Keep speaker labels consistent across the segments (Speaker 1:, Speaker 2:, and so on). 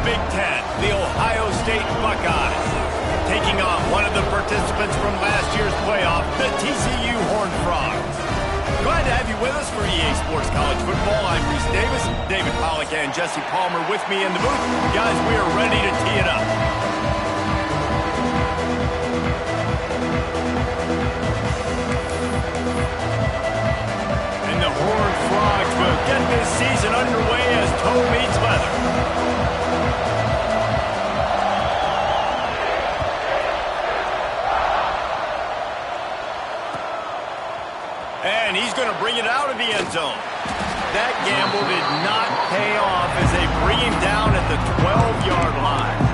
Speaker 1: Big Ten, the Ohio State Buckeyes, taking on one of the participants from last year's playoff, the TCU Horned Frogs. Glad to have you with us for EA Sports College Football. I'm Reese Davis, David Pollack and Jesse Palmer with me in the booth. Guys, we are ready to tee it up. And the Horned Frogs will get this season underway as toe meets leather. And he's going to bring it out of the end zone. That gamble did not pay off as they bring him down at the 12-yard line.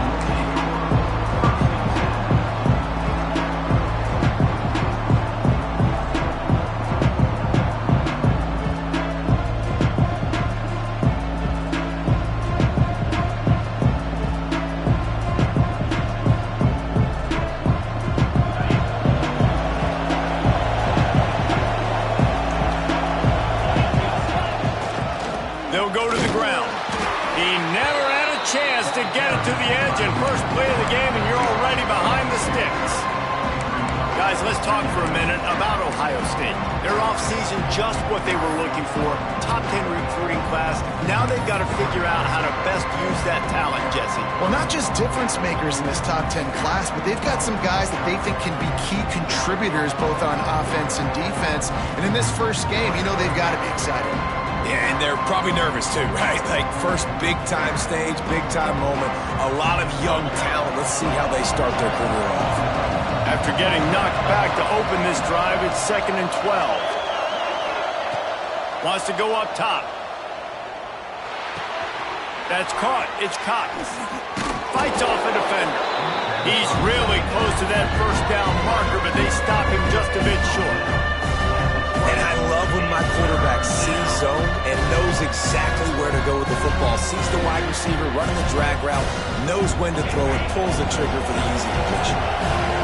Speaker 1: They'll go to the ground. He never had a chance to get it to the edge, and first play of the game, and you're already behind the sticks. Guys, let's talk for a minute about Ohio State. Their offseason, just what they were looking for. Top 10 recruiting class. Now they've got to figure out how to best use that talent, Jesse.
Speaker 2: Well, not just difference makers in this top 10 class, but they've got some guys that they think can be key contributors both on offense and defense. And in this first game, you know they've got to be excited.
Speaker 3: Yeah, and they're probably nervous too, right? Like first big-time stage, big-time moment. A lot of young talent. Let's see how they start their career off.
Speaker 1: After getting knocked back to open this drive, it's 2nd and 12. Wants to go up top. That's caught. It's Cox. Fights off a defender. He's really close to that first down marker, but they stop him just a bit short.
Speaker 3: And I love when my quarterback sees zone and knows exactly where to go with the football. Sees the wide receiver running the drag route, knows when to throw it, pulls the trigger for the easy completion.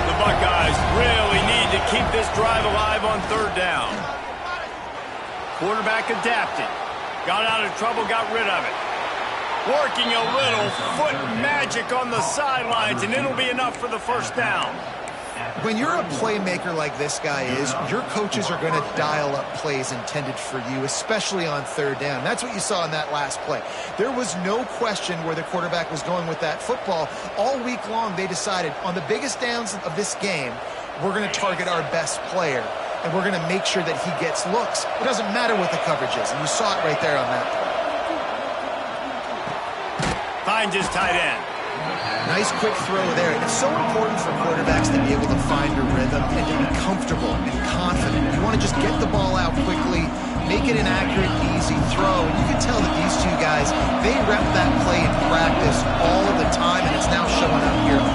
Speaker 1: The Buckeyes really need to keep this drive alive on 3rd down. Quarterback adapted. Got out of trouble, got rid of it. Working a little foot magic on the sidelines, and it'll be enough for the first down.
Speaker 2: When you're a playmaker like this guy is, your coaches are going to dial up plays intended for you, especially on 3rd down. That's what you saw in that last play. There was no question where the quarterback was going with that football. All week long, they decided on the biggest downs of this game, we're going to target our best player, and we're going to make sure that he gets looks. It doesn't matter what the coverage is, and you saw it right there on that play.
Speaker 1: Finds his tight end.
Speaker 2: Nice quick throw there. It's so important for quarterbacks to be able to find a rhythm and to be comfortable and confident. You want to just get the ball out quickly, make it an accurate, easy throw. And you can tell that these two guys, they rep that play in practice all of the time, and it's now showing up here.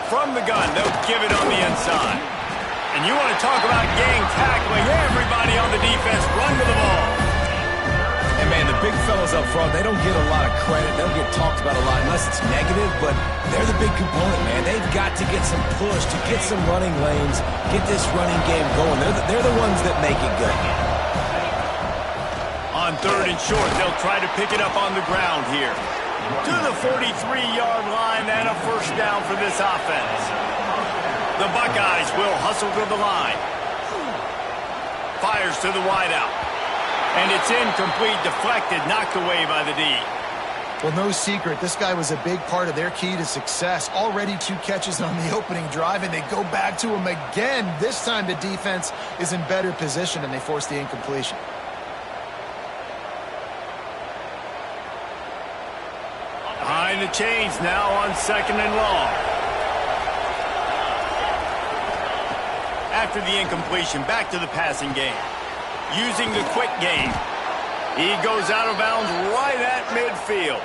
Speaker 1: From the gun, they'll give it on the inside. And you want to talk about gang tackling. Everybody on the defense run to the ball.
Speaker 3: And, man, the big fellas up front, they don't get a lot of credit. They don't get talked about a lot unless it's negative, but they're the big component, man. They've got to get some push, to get some running lanes, get this running game going. They're the ones that make it good.
Speaker 1: On 3rd and short, they'll try to pick it up on the ground here. To the 43-yard line and a first down for this offense. The Buckeyes will hustle to the line. Fires to the wideout. And it's incomplete, deflected, knocked away by the D.
Speaker 2: Well, no secret, this guy was a big part of their key to success. Already 2 catches on the opening drive, and they go back to him again. This time the defense is in better position, and they force the incompletion.
Speaker 1: Behind the chains now on 2nd and long. After the incompletion, back to the passing game. Using the quick game. He goes out of bounds right at midfield.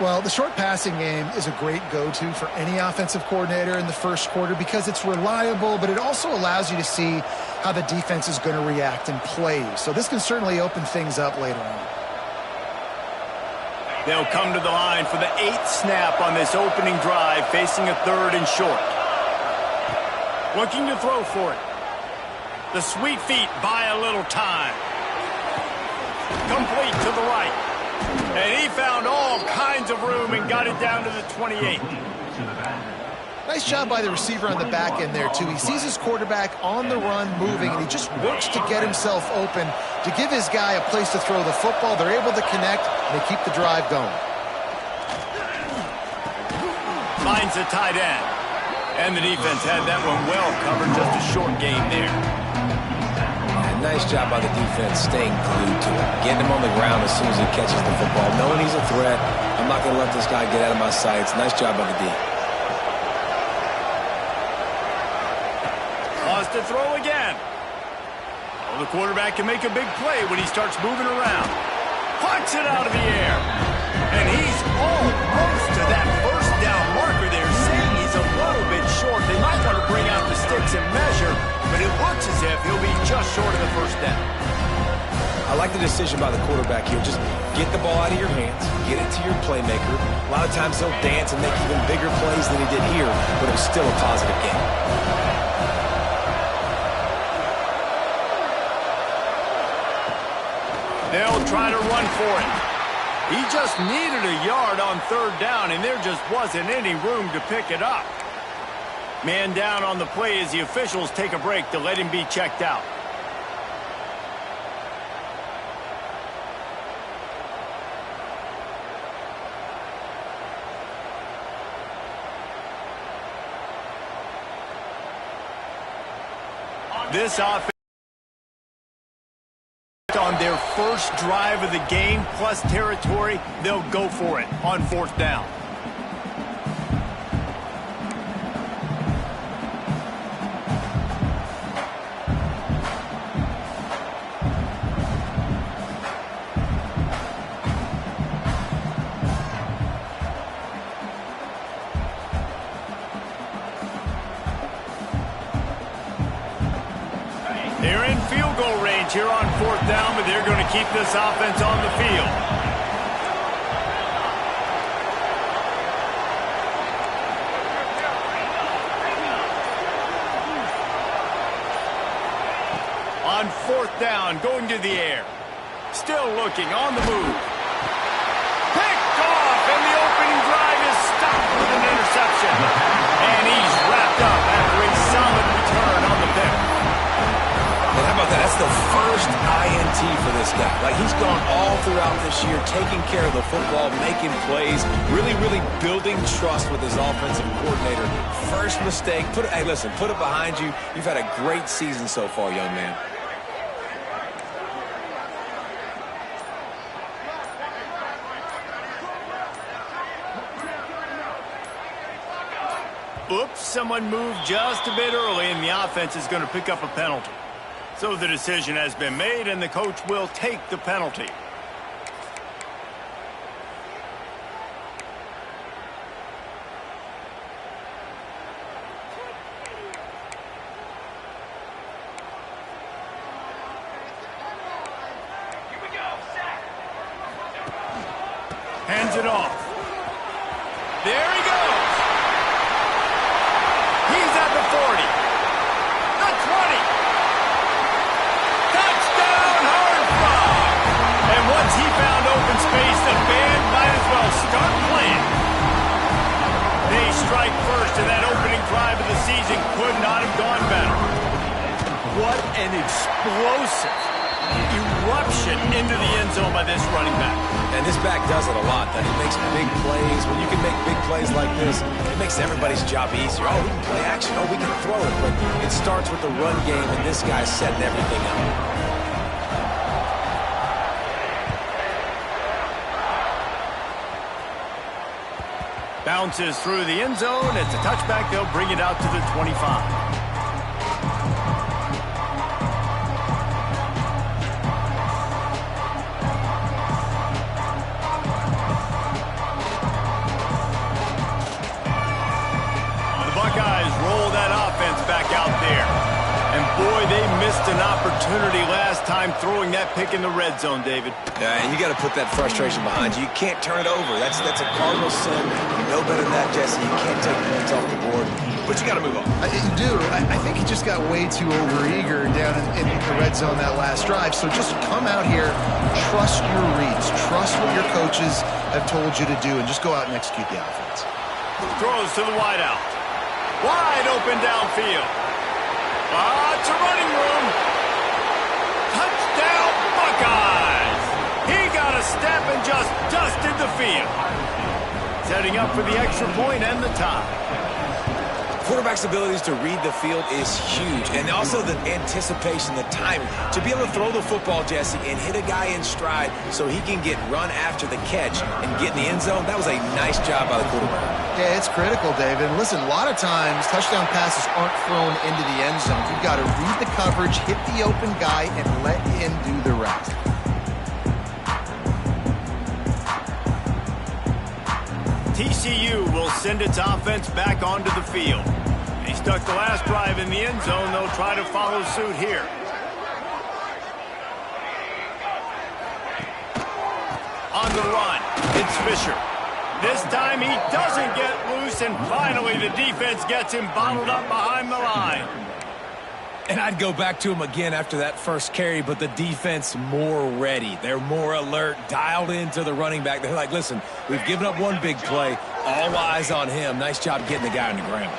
Speaker 2: Well, the short passing game is a great go-to for any offensive coordinator in the first quarter because it's reliable, but it also allows you to see how the defense is going to react and play. So this can certainly open things up later on.
Speaker 1: They'll come to the line for the 8th snap on this opening drive, facing a 3rd and short. Looking to throw for it. The sweet feet buy a little time. Complete to the right. And he found all kinds of room and got it down to the 28.
Speaker 2: Nice job by the receiver on the back end there, too. He sees his quarterback on the run moving, and he just works to get himself open to give his guy a place to throw the football. They're able to connect, and they keep the drive going.
Speaker 1: Finds the tight end. And the defense had that one well covered. Just a short game there.
Speaker 3: Nice job by the defense staying glued to it. Getting him on the ground as soon as he catches the football. Knowing he's a threat. I'm not going to let this guy get out of my sights. Nice job by the D.
Speaker 1: Lost to throw again. Well, the quarterback can make a big play when he starts moving around. Punts it out of the air. And he's almost to that first down marker there, saying he's a little bit short. They might want to bring out the sticks and measure, but it looks as if he'll be just short of the first down.
Speaker 3: I like the decision by the quarterback here. Just get the ball out of your hands, get it to your playmaker. A lot of times he'll dance and make even bigger plays than he did here, but it was still a positive game.
Speaker 1: They'll try to run for it. He just needed a yard on third down, and there just wasn't any room to pick it up. Man down on the play as the officials take a break to let him be checked out. This offense on their first drive of the game plus territory, they'll go for it on fourth down. They're in field goal range here on fourth down, but they're going to keep this offense on the field. On fourth down, going to the air. Still looking, on the move. Picked off, and the opening drive is stopped with an interception. And he's wrapped up after a solid return on the pick.
Speaker 3: And how about that? That's the first INT for this guy. Like, he's gone all throughout this year, taking care of the football, making plays, really building trust with his offensive coordinator. First mistake. Hey, listen, put it behind you. You've had a great season so far, young man.
Speaker 1: Oops, someone moved just a bit early, and the offense is going to pick up a penalty. So the decision has been made, and the coach will take the penalty. Hands it off. There he goes. He's at the 40. The 20. Touchdown, Hard Frog. And once he found open space, the band might as well start playing. They strike first, and that opening drive of the season could not have gone better. What an explosive eruption into the end zone by this running back.
Speaker 3: And this back does it a lot. That he makes big plays. When you can make big plays like this, it makes everybody's job easier. Oh, we can play action. Oh, we can throw it. But it starts with the run game, and this guy's setting everything up.
Speaker 1: Bounces through the end zone. It's a touchback. They'll bring it out to the 25. An opportunity last time throwing that pick in the red zone, David.
Speaker 3: Yeah, and you got to put that frustration behind you. You can't turn it over. That's a cardinal sin. You know better than that, Jesse. You can't take points off the board. but you got to move on.
Speaker 2: You do. I think he just got way too overeager down in the red zone that last drive. So just come out here, trust your reads, trust what your coaches have told you to do, and just go out and execute the offense.
Speaker 1: Throws to the wideout. Wide open downfield. Lots of running room. Touchdown, Buckeyes! He got a step and just dusted the field. Setting up for the extra point and the tie.
Speaker 3: Quarterback's abilities to read the field is huge, and also the anticipation, the timing. To be able to throw the football, Jesse, and hit a guy in stride so he can get run after the catch and get in the end zone, that was a nice job by the quarterback.
Speaker 2: Yeah, it's critical, David. And listen, a lot of times touchdown passes aren't thrown into the end zone. You've got to read the coverage, hit the open guy, and let him do the rest.
Speaker 1: TCU will send its offense back onto the field. He stuck the last drive in the end zone. They'll try to follow suit here. On the run, it's Fisher. This time he doesn't get loose, and finally the defense gets him bottled up behind the line.
Speaker 3: And I'd go back to him again after that first carry, but the defense more ready. They're more alert, dialed into the running back. They're like, listen, we've given up one big play. All eyes on him. Nice job getting the guy on the ground.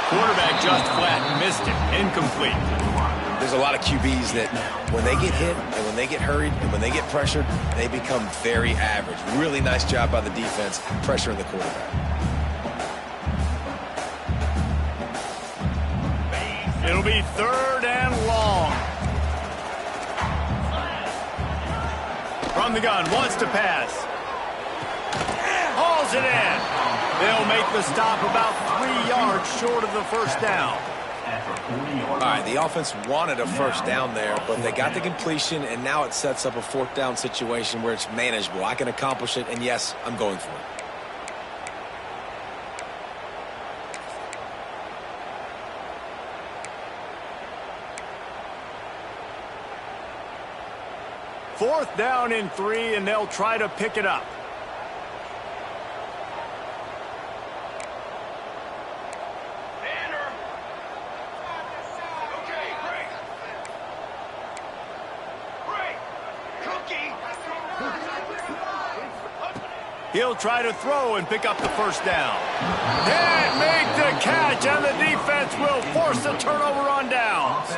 Speaker 1: Quarterback just flat missed it. Incomplete.
Speaker 3: There's a lot of QBs that when they get hit and when they get hurried and when they get pressured, they become very average. Really nice job by the defense pressuring the quarterback.
Speaker 1: It'll be 3rd and long. From the gun, wants to pass. Hauls it in. They'll make the stop about 3 yards short of the first down.
Speaker 3: All right, the offense wanted a first down there, but they got the completion, and now it sets up a 4th down situation where it's manageable. I can accomplish it, and yes, I'm going for it.
Speaker 1: Fourth down and 3, and they'll try to pick it up. He'll try to throw and pick up the first down. Can't make the catch, and the defense will force a turnover on downs.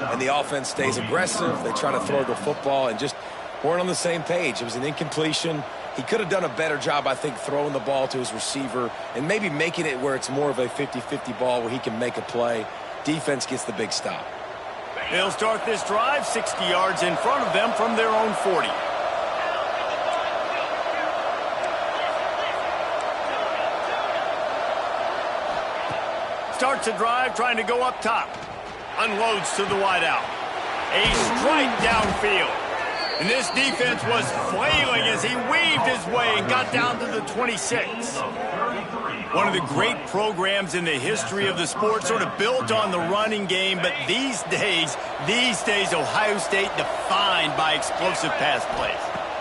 Speaker 3: And the offense stays aggressive. They try to throw the football and just weren't on the same page. It was an incompletion. He could have done a better job, I think, throwing the ball to his receiver and maybe making it where it's more of a 50-50 ball where he can make a play. Defense gets the big stop.
Speaker 1: They'll start this drive 60 yards in front of them from their own 40. Starts a drive trying to go up top. Unloads to the wideout. A strike downfield. And this defense was flailing as he weaved his way and got down to the 26. One of the great programs in the history of the sport, sort of built on the running game, but these days, Ohio State defined by explosive pass plays.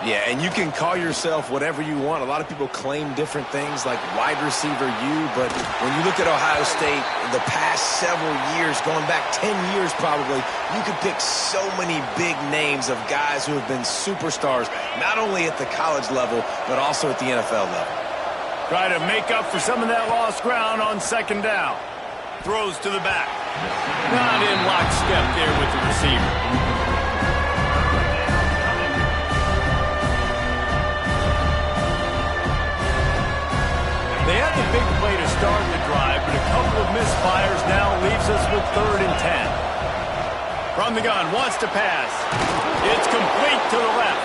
Speaker 3: Yeah, and you can call yourself whatever you want. A lot of people claim different things like wide receiver U, but when you look at Ohio State, the past several years, going back 10 years probably, you could pick so many big names of guys who have been superstars, not only at the college level, but also at the NFL level.
Speaker 1: Try to make up for some of that lost ground on 2nd down. Throws to the back. Not in lockstep there with the receiver. They had the big play to start the drive, but a couple of misfires now leaves us with 3rd and 10. From the gun, wants to pass. It's complete to the left.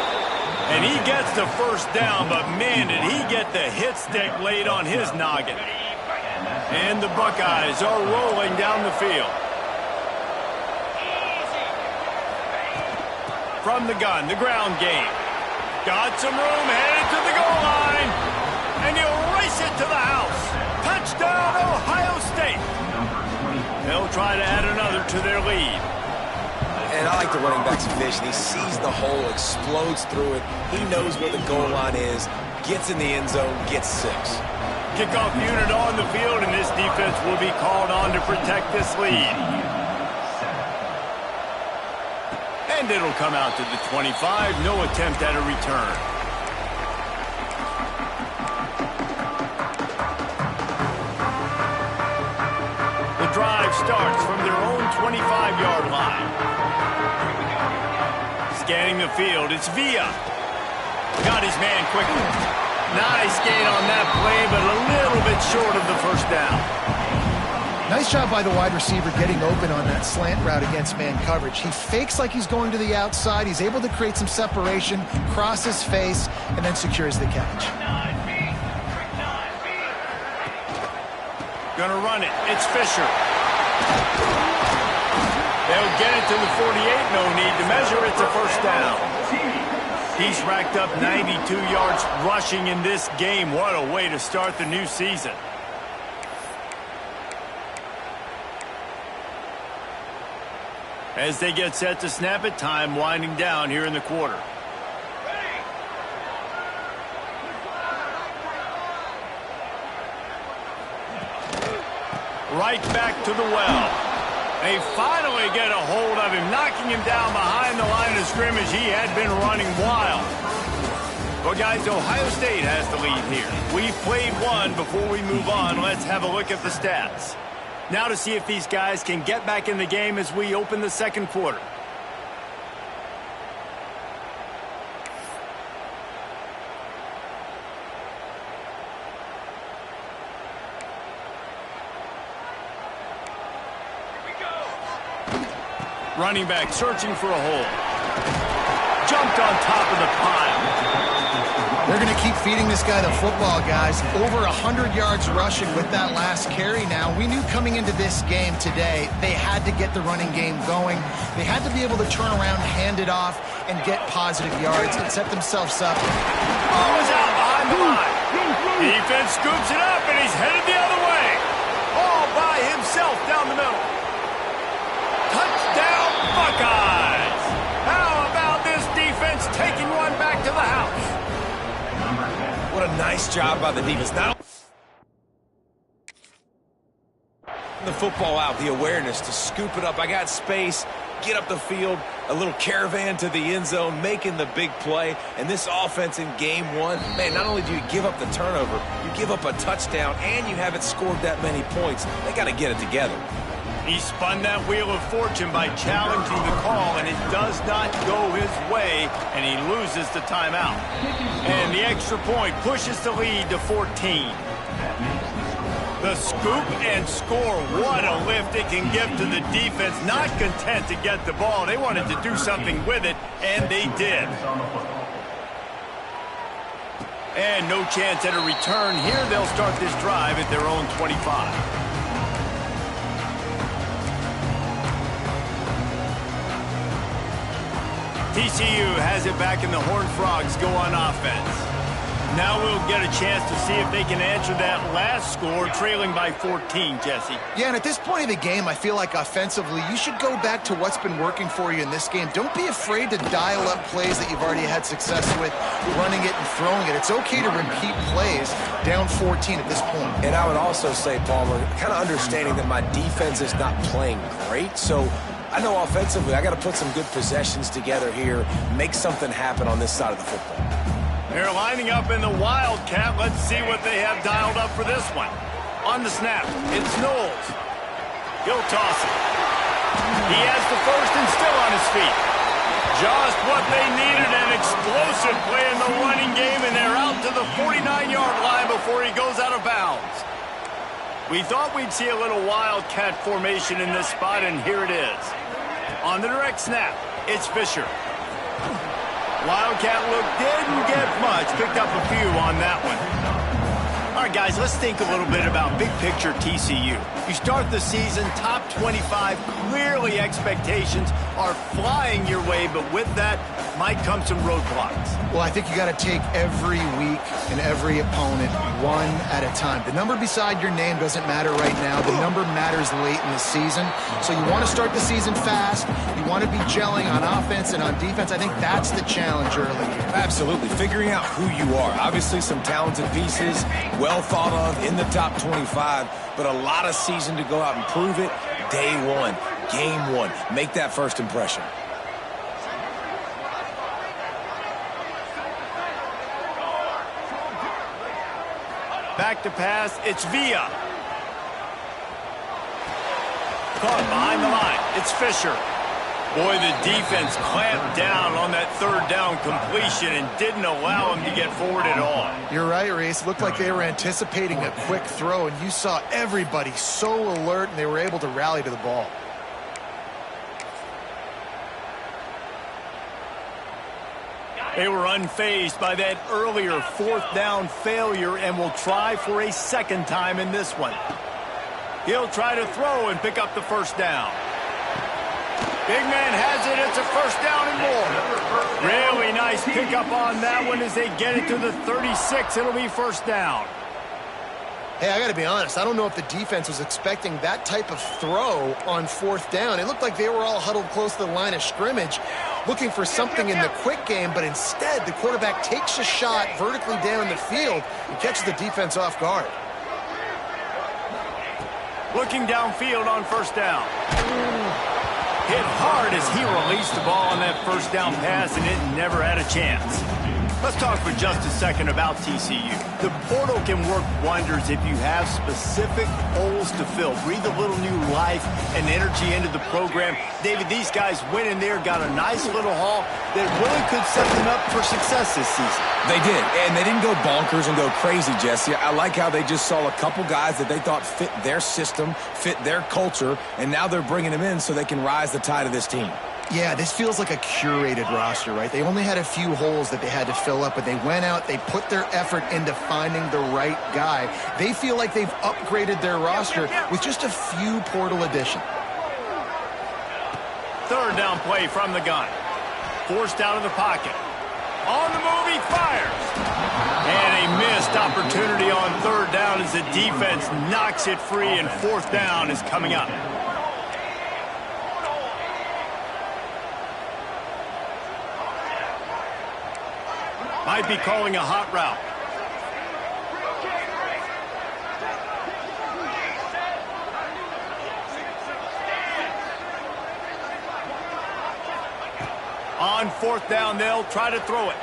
Speaker 1: And he gets the first down, but man, did he get the hit stick laid on his noggin. And the Buckeyes are rolling down the field. From the gun, the ground game. Got some room, headed to the goal line. And he'll race it to the house. Touchdown, Ohio State. They'll try to add another to their lead.
Speaker 3: And I like the running back's vision. He sees the hole, explodes through it. He knows where the goal line is, gets in the end zone, gets 6.
Speaker 1: Kickoff unit on the field, and this defense will be called on to protect this lead. And it'll come out to the 25. No attempt at a return. The drive starts from their own 25-yard line. Scanning the field, it's Villa. Got his man quickly. Nice gain on that play, but a little bit short of the first down.
Speaker 2: Nice job by the wide receiver getting open on that slant route against man coverage. He fakes like he's going to the outside. He's able to create some separation, cross his face, and then secures the catch.
Speaker 1: Gonna run it. It's Fisher. They'll get it to the 48. No need to measure. It's a first down. He's racked up 92 yards rushing in this game. What a way to start the new season. As they get set to snap it, time winding down here in the quarter. Right back to the well. They finally get a hold of him, knocking him down behind the line of scrimmage. He had been running wild. Well, guys, Ohio State has the lead here. We've played one. Before we move on, let's have a look at the stats. Now to see if these guys can get back in the game as we open the second quarter. Running back searching for a hole. Jumped on top of the pile.
Speaker 2: They're going to keep feeding this guy the football, guys. Over 100 yards rushing with that last carry now. We knew coming into this game today, they had to get the running game going. They had to be able to turn around, hand it off, and get positive yards and set themselves up.
Speaker 1: Ball is out behind the line. Defense scoops it up, and he's headed the other way. All by himself down the middle. Touchdown, Buckeyes! How about this defense taking one back to the house?
Speaker 3: What a nice job by the defense. Not the football out, the awareness to scoop it up. I got space, get up the field, a little caravan to the end zone, making the big play. And this offense in game one, man, not only do you give up the turnover, you give up a touchdown, and you haven't scored that many points. They got to get it together.
Speaker 1: He spun that wheel of fortune by challenging the call, and it does not go his way, and he loses the timeout. And the extra point pushes the lead to 14. The scoop and score, what a lift it can give to the defense. Not content to get the ball. They wanted to do something with it, and they did. And no chance at a return here. They'll start this drive at their own 25. TCU has it back, and the Horned Frogs go on offense. Now we'll get a chance to see if they can answer that last score, trailing by 14, Jesse.
Speaker 2: Yeah, and at this point of the game, I feel like offensively, you should go back to what's been working for you in this game. Don't be afraid to dial up plays that you've already had success with, running it and throwing it. It's okay to repeat plays down 14 at this point.
Speaker 3: And I would also say, Palmer, kind of understanding that my defense is not playing great, so I know offensively I got to put some good possessions together here, make something happen on this side of the football.
Speaker 1: They're lining up in the Wildcat. Let's see what they have dialed up for this one. On the snap, it's Knowles. He'll toss it. He has the first and still on his feet. Just what they needed, an explosive play in the running game, and they're out to the 49-yard line before he goes out of bounds. We thought we'd see a little Wildcat formation in this spot, and here it is. On the direct snap, it's Fisher. Wildcat look didn't get much. Picked up a few on that one. All right, guys, let's think a little bit about big picture TCU. You start the season top 25. Clearly expectations are flying your way, but with that might come some roadblocks.
Speaker 2: Well, I think you got to take every week and every opponent one at a time. The number beside your name doesn't matter right now. The number matters late in the season. So you want to start the season fast. You want to be gelling on offense and on defense. I think that's the challenge early.
Speaker 3: Absolutely. Figuring out who you are. Obviously some talented pieces, well well thought of in the top 25, but a lot of season to go out and prove it. Day one, game one. Make that first impression.
Speaker 1: Back to pass, it's Villa. Caught behind the line, it's Fisher. Boy, the defense clamped down on that third down completion and didn't allow him to get forward at all.
Speaker 2: You're right, Reese. It looked like they were anticipating a quick throw, and you saw everybody so alert, and they were able to rally to the ball.
Speaker 1: They were unfazed by that earlier fourth down failure and will try for a second time in this one. He'll try to throw and pick up the first down. Big man has it. It's a first down and more. Really nice pickup on that one as they get it to the 36. It'll be first down.
Speaker 2: Hey, I got to be honest. I don't know if the defense was expecting that type of throw on fourth down. It looked like they were all huddled close to the line of scrimmage, looking for something in the quick game, but instead the quarterback takes a shot vertically down the field and catches the defense off guard.
Speaker 1: Looking downfield on first down. Hit hard as he released the ball on that first down pass, and it never had a chance. Let's talk for just a second about TCU. The portal can work wonders if you have specific holes to fill. Breathe a little new life and energy into the program. David, these guys went in there, got a nice little haul that really could set them up for success this season.
Speaker 3: They did, and they didn't go bonkers and go crazy, Jesse. I like how they just saw a couple guys that they thought fit their system, fit their culture, and now they're bringing them in so they can rise the tide of this team.
Speaker 2: Yeah, this feels like a curated roster, right? They only had a few holes that they had to fill up, but they went out, they put their effort into finding the right guy. They feel like they've upgraded their roster with just a few portal additions.
Speaker 1: Third down play from the gun. Forced out of the pocket. On the move, he fires. And a missed opportunity on third down as the defense knocks it free, and fourth down is coming up. Might be calling a hot route. On fourth down, they'll try to throw it.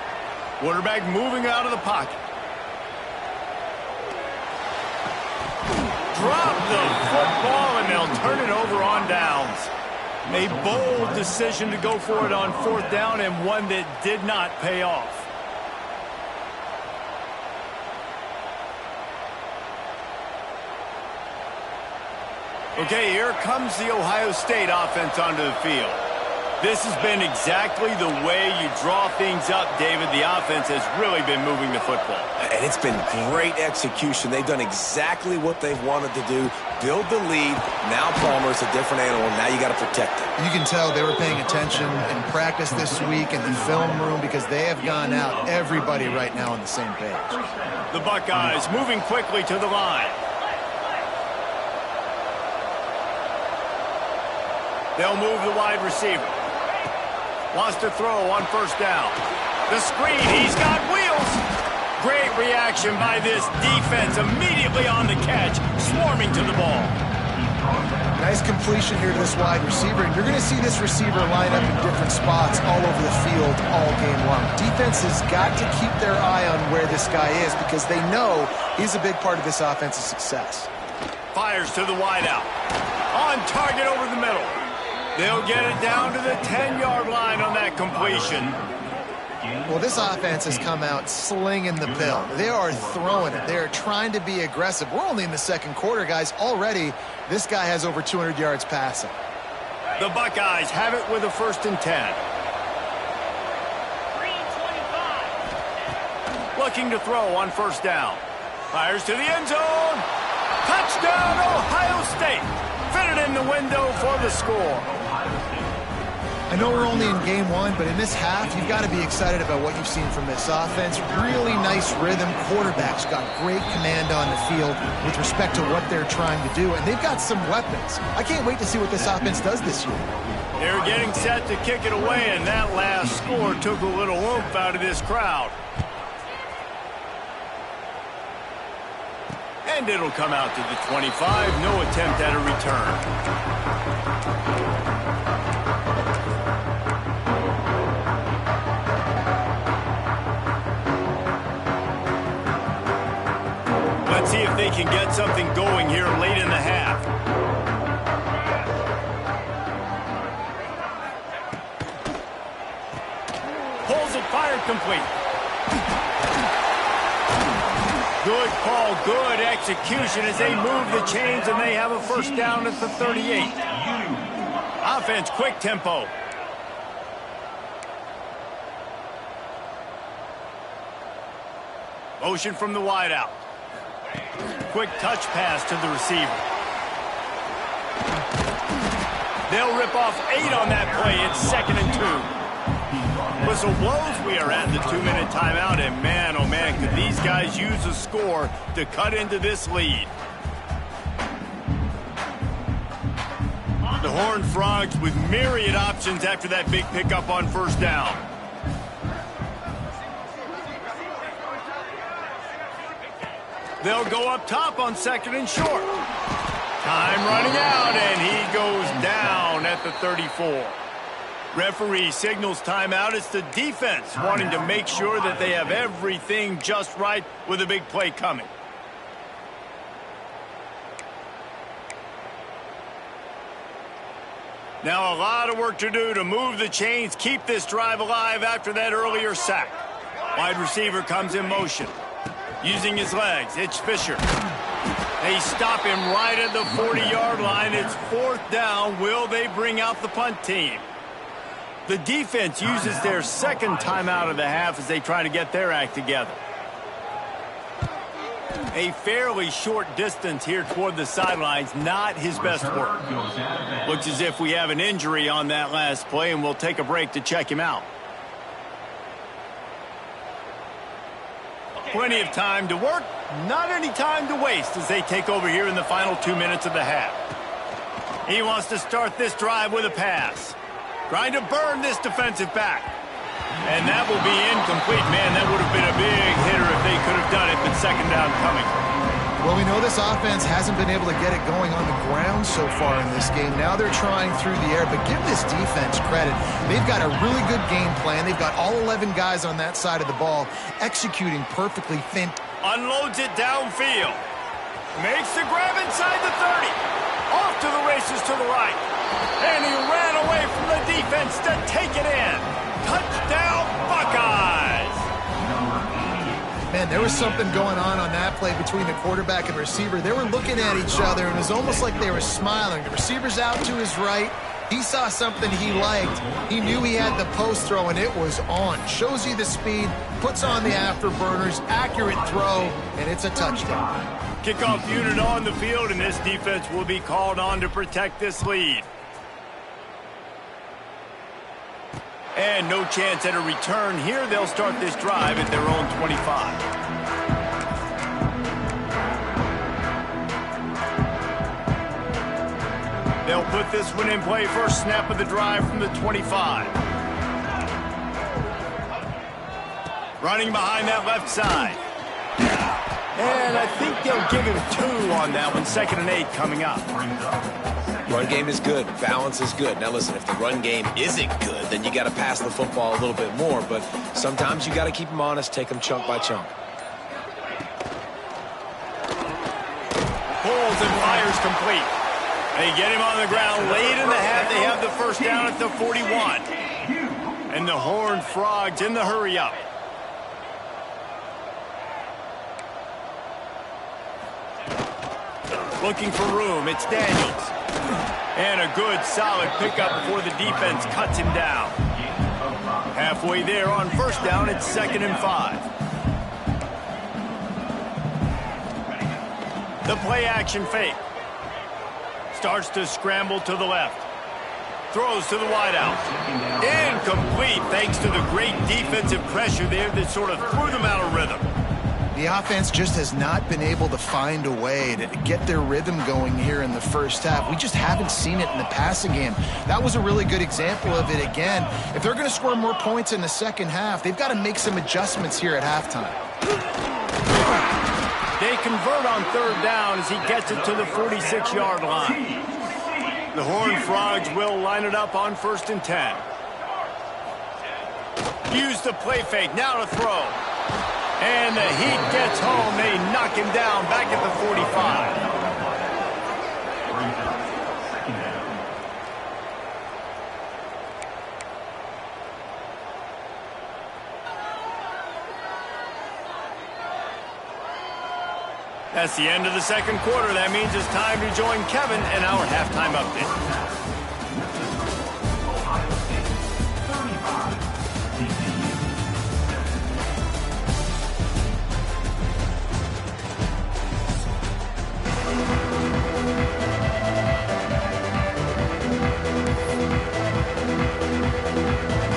Speaker 1: Quarterback moving out of the pocket. Drop the football, and they'll turn it over on downs. A bold decision to go for it on fourth down, and one that did not pay off. Okay, here comes the Ohio State offense onto the field. This has been exactly the way you draw things up, David. The offense has really been moving the football.
Speaker 3: And it's been great execution. They've done exactly what they've wanted to do. Build the lead. Now Palmer's a different animal. Now you got to protect it.
Speaker 2: You can tell they were paying attention in practice this week in the film room because they have gone out, everybody right now on the same page.
Speaker 1: The Buckeyes moving quickly to the line. They'll move the wide receiver. Wants to throw on first down. The screen, he's got wheels. Great reaction by this defense, immediately on the catch, swarming to the ball.
Speaker 2: Nice completion here to this wide receiver, and you're going to see this receiver line up in different spots all over the field all game long. Defense has got to keep their eye on where this guy is because they know he's a big part of this offense's success.
Speaker 1: Fires to the wideout. On target over the middle. They'll get it down to the 10-yard line on that completion.
Speaker 2: Well, this offense has come out slinging the pill. They are throwing it. They are trying to be aggressive. We're only in the second quarter, guys. Already, this guy has over 200 yards passing.
Speaker 1: The Buckeyes have it with a 1st and 10. Looking to throw on first down. Fires to the end zone. Touchdown, Ohio State. Fitted in the window for the score.
Speaker 2: I know we're only in game one, but in this half, you've got to be excited about what you've seen from this offense. Really nice rhythm. Quarterback's got great command on the field with respect to what they're trying to do, and they've got some weapons. I can't wait to see what this offense does this year.
Speaker 1: They're getting set to kick it away, and that last score took a little oomph out of this crowd. And it'll come out to the 25. No attempt at a return. Let's see if they can get something going here late in the half. Pulls it, fired complete. Good call, good execution as they move the chains and they have a first down at the 38. Offense, quick tempo. Motion from the wideout. Quick touch pass to the receiver. They'll rip off 8 on that play. It's 2nd and 2. Whistle blows. We are at the 2-minute timeout, and man, oh man, could these guys use a score to cut into this lead. The Horned Frogs with myriad options after that big pickup on first down. They'll go up top on 2nd and short. Time running out, and he goes down at the 34. Referee signals timeout. It's the defense wanting to make sure that they have everything just right with a big play coming. Now a lot of work to do to move the chains, keep this drive alive after that earlier sack. Wide receiver comes in motion. Using his legs, it's Fisher. They stop him right at the 40-yard line. It's 4th down. Will they bring out the punt team? The defense uses their 2nd timeout of the half as they try to get their act together. A fairly short distance here toward the sidelines, not his best work. Looks as if we have an injury on that last play, and we'll take a break to check him out. Plenty of time to work, not any time to waste as they take over here in the final 2 minutes of the half. He wants to start this drive with a pass. Trying to burn this defensive back. And that will be incomplete. Man, that would have been a big hitter if they could have done it, but 2nd down coming.
Speaker 2: Well, we know this offense hasn't been able to get it going on the ground so far in this game. Now they're trying through the air, but give this defense credit. They've got a really good game plan. They've got all 11 guys on that side of the ball executing perfectly.
Speaker 1: Unloads it downfield. Makes the grab inside the 30. Off to the races to the right. And he ran away from the defense to take it in. Touchdown, Buckeyes!
Speaker 2: Man, there was something going on that play between the quarterback and receiver. They were looking at each other, and it was almost like they were smiling. The receiver's out to his right. He saw something he liked. He knew he had the post throw, and it was on. Shows you the speed, puts on the afterburners, accurate throw, and it's a touchdown.
Speaker 1: Kickoff unit on the field, and this defense will be called on to protect this lead. And no chance at a return here. They'll start this drive at their own 25. They'll put this one in play. First snap of the drive from the 25. Running behind that left side. And I think they'll give him 2 on that one. 2nd and 8 coming up.
Speaker 3: Run game is good. Balance is good. Now, listen, if the run game isn't good, then you got to pass the football a little bit more. But sometimes you got to keep them honest, take them chunk by chunk.
Speaker 1: Pulls and fires complete. They get him on the ground late in the half. They have the first down at the 41. And the Horned Frogs in the hurry-up. Looking for room. It's Daniels. And a good, solid pickup before the defense cuts him down. Halfway there on first down, it's 2nd and 5. The play-action fake. Starts to scramble to the left. Throws to the wideout. Incomplete thanks to the great defensive pressure there that sort of threw them out of rhythm.
Speaker 2: The offense just has not been able to find a way to get their rhythm going here in the first half. We just haven't seen it in the passing game. That was a really good example of it again. If they're going to score more points in the second half, they've got to make some adjustments here at halftime.
Speaker 1: They convert on third down as he gets it to the 46-yard line. The Horned Frogs will line it up on 1st and 10. Use the play fake, now to throw. And the heat gets home. They knock him down back at the 45. That's the end of the second quarter. That means it's time to join Kevin in our halftime update.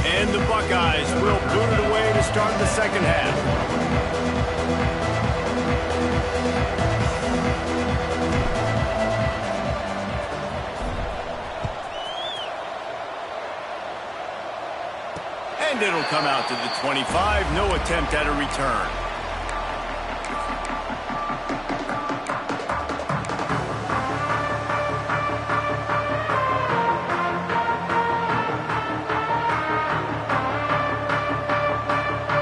Speaker 1: And the Buckeyes will boot it away to start the second half. And it'll come out to the 25. No attempt at a return.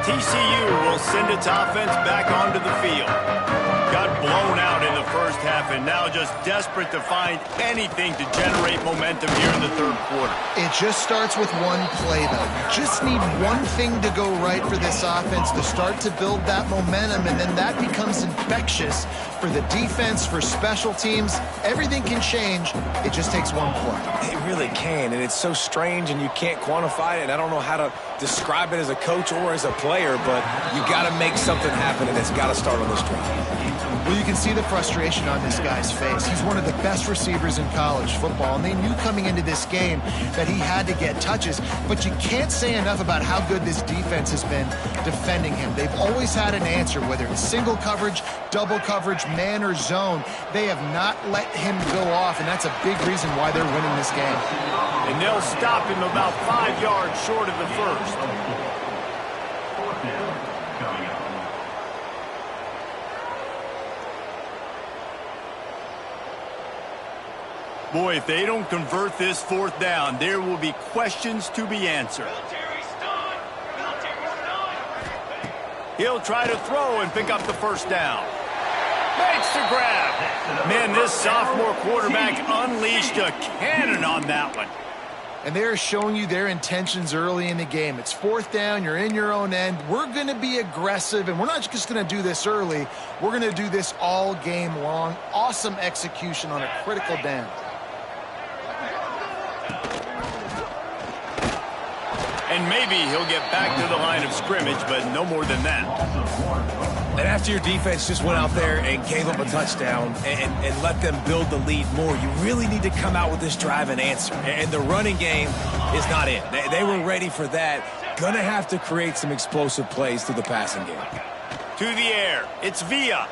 Speaker 1: TCU will send its offense back onto the field. Got blown out in the first half and now just desperate to find anything to generate momentum here in the third quarter.
Speaker 2: It just starts with one play, though. You just need one thing to go right for this offense to start to build that momentum, and then that becomes infectious for the defense, for special teams. Everything can change. It just takes one play.
Speaker 3: It really can, and it's so strange, and you can't quantify it, and I don't know how to describe it as a coach or as a player, but you got to make something happen, and it's got to start on this drive.
Speaker 2: Well, you can see the frustration on this guy's face. He's one of the best receivers in college football, and they knew coming into this game that he had to get touches, but you can't say enough about how good this defense has been defending him. They've always had an answer, whether it's single coverage, double coverage, man or zone. They have not let him go off, and that's a big reason why they're winning this game.
Speaker 1: And they'll stop him about 5 yards short of the first. Boy, if they don't convert this fourth down, there will be questions to be answered. He'll try to throw and pick up the first down. Makes the grab. Man, this sophomore quarterback unleashed a cannon on that one.
Speaker 2: And they're showing you their intentions early in the game. It's fourth down. You're in your own end. We're going to be aggressive, and we're not just going to do this early. We're going to do this all game long. Awesome execution on a critical down.
Speaker 1: And maybe he'll get back to the line of scrimmage, but no more than that.
Speaker 3: And after your defense just went out there and gave up a touchdown and let them build the lead more, you really need to come out with this drive and answer. And the running game is not in. They were ready for that. Gonna have to create some explosive plays through the passing game.
Speaker 1: To the air. It's Villa.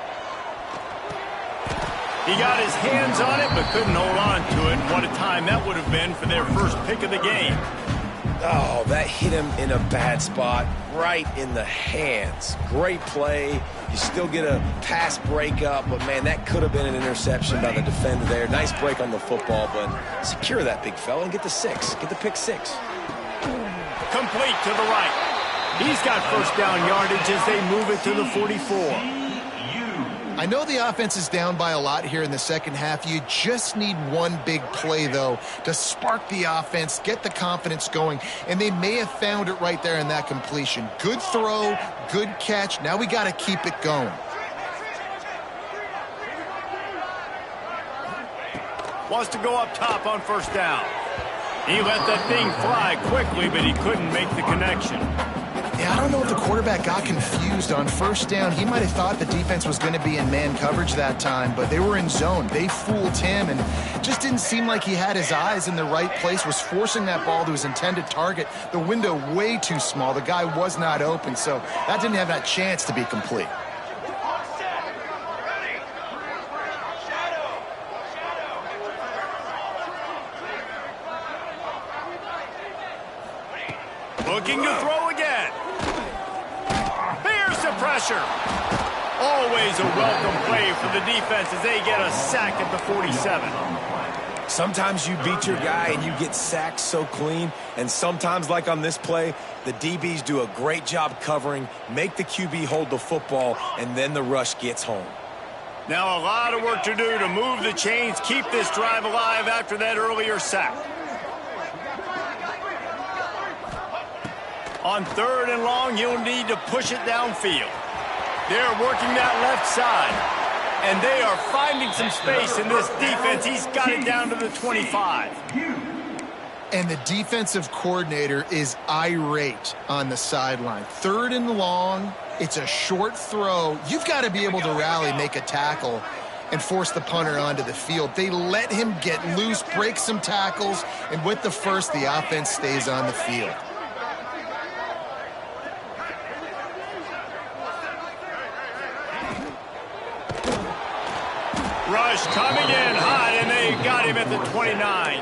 Speaker 1: He got his hands on it, but couldn't hold on to it. And what a time that would have been for their first pick of the game.
Speaker 3: Oh, that hit him in a bad spot, right in the hands. Great play. You still get a pass breakup, but, man, that could have been an interception by the defender there. Nice break on the football, but secure that big fella and get the 6. Get the pick 6.
Speaker 1: Complete to the right. He's got first down yardage as they move it to the 44.
Speaker 2: I know the offense is down by a lot here in the second half. You just need one big play, though, to spark the offense, get the confidence going, and they may have found it right there in that completion. Good throw, good catch. Now we got to keep it going.
Speaker 1: Wants to go up top on first down. He let that thing fly quickly, but he couldn't make the connection.
Speaker 2: Yeah, I don't know if the quarterback got confused on first down. He might have thought the defense was going to be in man coverage that time, but they were in zone. They fooled him and just didn't seem like he had his eyes in the right place, was forcing that ball to his intended target. The window way too small. The guy was not open, so that didn't have that chance to be complete. Looking to throw again. Here's the pressure.
Speaker 1: Always a welcome play for the defense as they get a sack at the 47.
Speaker 3: Sometimes you beat your guy and you get sacked so clean, and sometimes, like on this play, the DBs do a great job covering, make the QB hold the football, and then the rush gets home.
Speaker 1: Now a lot of work to do to move the chains, keep this drive alive after that earlier sack. On 3rd and long, you'll need to push it downfield. They're working that left side, and they are finding some space in this defense. He's got it down to the 25.
Speaker 2: And the defensive coordinator is irate on the sideline. 3rd and long, it's a short throw. You've got to be able to rally, make a tackle, and force the punter onto the field. They let him get loose, break some tackles, and with the first, the offense stays on the field.
Speaker 1: Rush coming in hot, and they got him at the 29.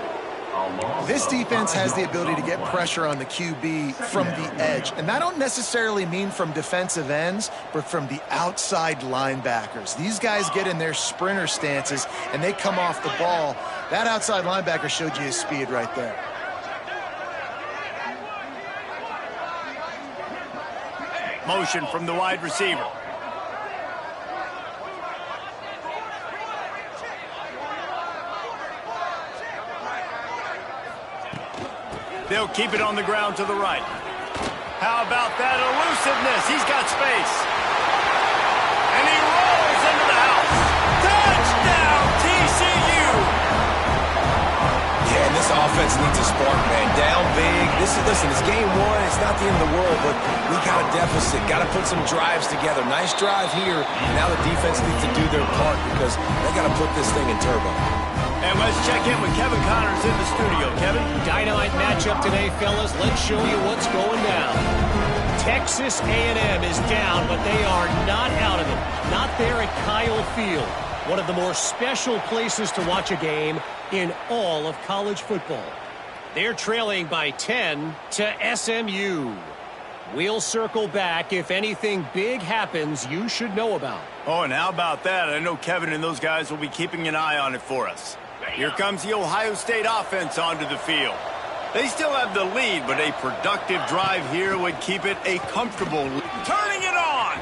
Speaker 2: This defense has the ability to get pressure on the QB from the edge. And that don't necessarily mean from defensive ends, but from the outside linebackers. These guys get in their sprinter stances, and they come off the ball. That outside linebacker showed you his speed right there.
Speaker 1: Motion from the wide receiver. They'll keep it on the ground to the right. How about that elusiveness? He's got space. And he rolls into the house. Touchdown, TCU!
Speaker 3: Yeah, and this offense needs a spark, man. Down big. Listen, it's game one. It's not the end of the world, but we got a deficit. Got to put some drives together. Nice drive here. Now the defense needs to do their part because they got to put this thing in turbo.
Speaker 1: And let's check in with Kevin Connors in the studio. Kevin?
Speaker 4: Dynamite matchup today, fellas. Let's show you what's going down. Texas A&M is down, but they are not out of it. Not there at Kyle Field. One of the more special places to watch a game in all of college football. They're trailing by 10 to SMU. We'll circle back if anything big happens you should know about.
Speaker 1: Oh, and how about that? I know Kevin and those guys will be keeping an eye on it for us. Here comes the Ohio State offense onto the field. They still have the lead, but a productive drive here would keep it a comfortable lead. Turning it on!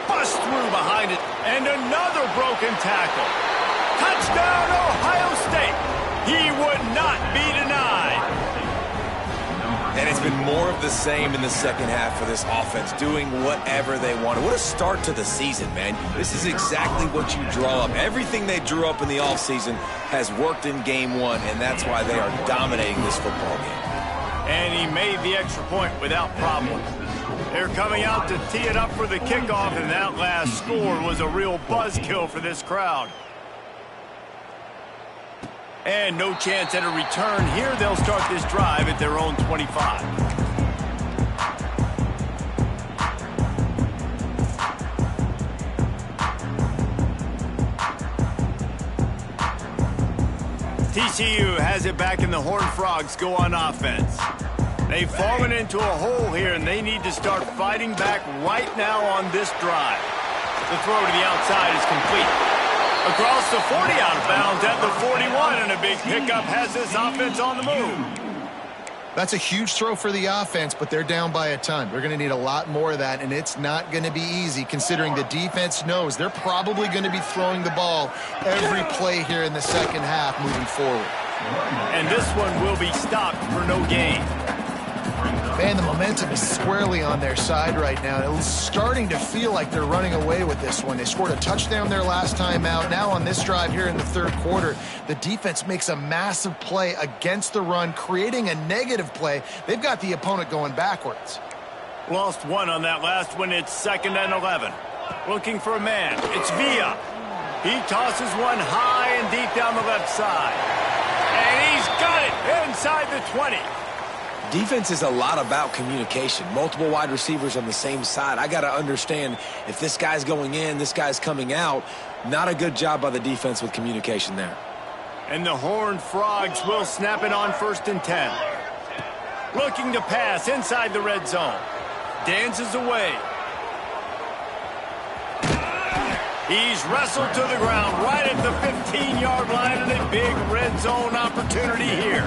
Speaker 1: Bust through behind it, and another broken tackle. Touchdown, Ohio State! He would not be denied.
Speaker 3: And it's been more of the same in the second half for this offense, doing whatever they want. What a start to the season, man. This is exactly what you draw up. Everything they drew up in the offseason has worked in game one, and that's why they are dominating this football game.
Speaker 1: And he made the extra point without problem. They're coming out to tee it up for the kickoff, and that last score was a real buzzkill for this crowd. And no chance at a return here. They'll start this drive at their own 25. TCU has it back, and the Horned Frogs go on offense. They've fallen into a hole here, and they need to start fighting back right now on this drive. The throw to the outside is complete. Across the 40, out of bounds at the 41, and a big pickup has this offense on the move.
Speaker 2: That's a huge throw for the offense, but they're down by a ton. They're going to need a lot more of that, and it's not going to be easy considering the defense knows they're probably going to be throwing the ball every play here in the second half moving forward.
Speaker 1: And this one will be stopped for no gain.
Speaker 2: Man, the momentum is squarely on their side right now. It's starting to feel like they're running away with this one. They scored a touchdown their last time out. Now on this drive here in the third quarter, the defense makes a massive play against the run, creating a negative play. They've got the opponent going backwards.
Speaker 1: Lost one on that last one. It's 2nd and 11. Looking for a man. It's Villa. He tosses one high and deep down the left side. And he's got it inside the 20.
Speaker 3: Defense is a lot about communication. Multiple wide receivers on the same side. I got to understand if this guy's going in, this guy's coming out. Not a good job by the defense with communication there.
Speaker 1: And the Horned Frogs will snap it on 1st and 10. Looking to pass inside the red zone. Dances away. He's wrestled to the ground right at the 15-yard line, and a big red zone opportunity here.